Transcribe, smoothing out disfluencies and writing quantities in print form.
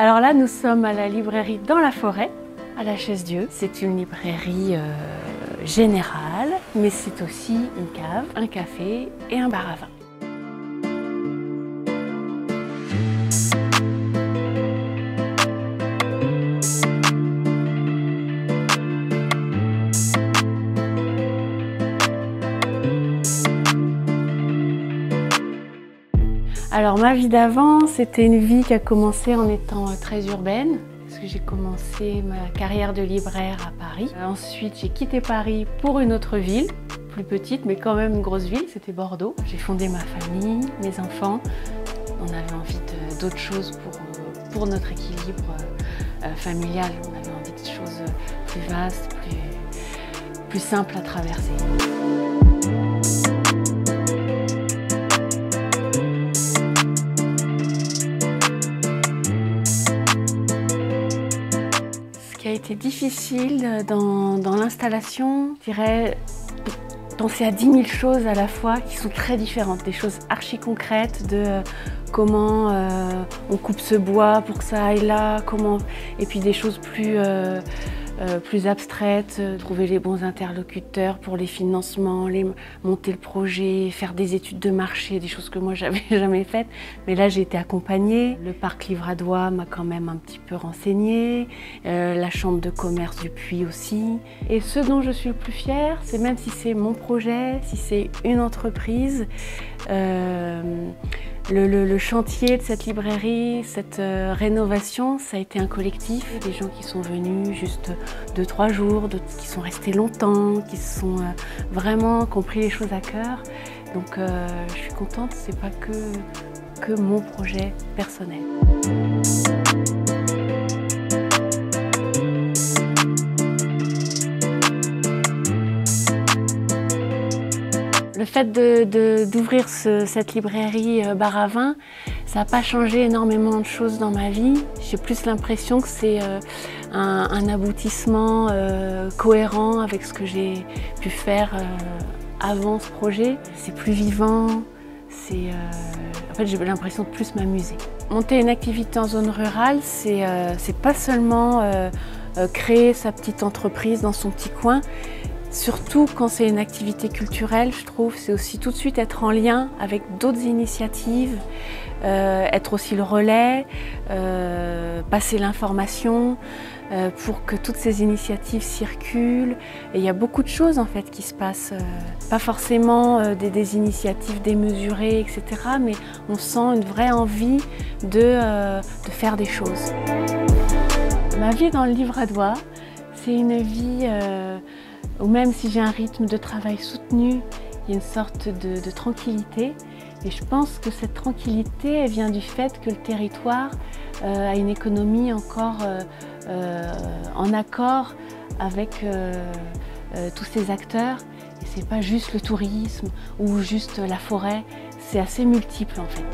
Alors là, nous sommes à la librairie Dans la Forêt, à la Chaise-Dieu. C'est une librairie générale, mais c'est aussi une cave, un café et un bar à vin. Alors ma vie d'avant, c'était une vie qui a commencé en étant très urbaine, parce que j'ai commencé ma carrière de libraire à Paris. Ensuite, j'ai quitté Paris pour une autre ville, plus petite, mais quand même une grosse ville, c'était Bordeaux. J'ai fondé ma famille, mes enfants. On avait envie d'autres choses pour notre équilibre familial. On avait envie de choses plus vastes, plus simples à traverser. Ce qui a été difficile dans l'installation, je dirais penser à 10 000 choses à la fois qui sont très différentes. Des choses archi concrètes de comment on coupe ce bois pour que ça aille là, et puis des choses plus abstraites, trouver les bons interlocuteurs pour les financements, monter le projet, faire des études de marché, des choses que moi j'avais jamais faites. Mais là j'ai été accompagnée. Le parc livradois m'a quand même un petit peu renseignée, la chambre de commerce du Puy aussi. Et ce dont je suis le plus fière, c'est même si c'est mon projet, si c'est une entreprise, le chantier de cette librairie, cette rénovation, ça a été un collectif. Des gens qui sont venus juste 2-3 jours, qui sont restés longtemps, qui ont pris les choses à cœur. Donc je suis contente, c'est pas que mon projet personnel. Le fait d'ouvrir cette librairie bar à vin, ça n'a pas changé énormément de choses dans ma vie. J'ai plus l'impression que c'est un aboutissement cohérent avec ce que j'ai pu faire avant ce projet. C'est plus vivant, en fait j'ai l'impression de plus m'amuser. Monter une activité en zone rurale, c'est pas seulement créer sa petite entreprise dans son petit coin. Surtout quand c'est une activité culturelle, je trouve, c'est aussi tout de suite être en lien avec d'autres initiatives, être aussi le relais, passer l'information pour que toutes ces initiatives circulent. Et il y a beaucoup de choses en fait qui se passent, pas forcément des initiatives démesurées, etc. Mais on sent une vraie envie de faire des choses. Ma vie dans le livradois, c'est une vie où même si j'ai un rythme de travail soutenu, il y a une sorte de tranquillité. Et je pense que cette tranquillité, elle vient du fait que le territoire a une économie encore en accord avec tous ces acteurs. Et c'est pas juste le tourisme ou juste la forêt, c'est assez multiple en fait.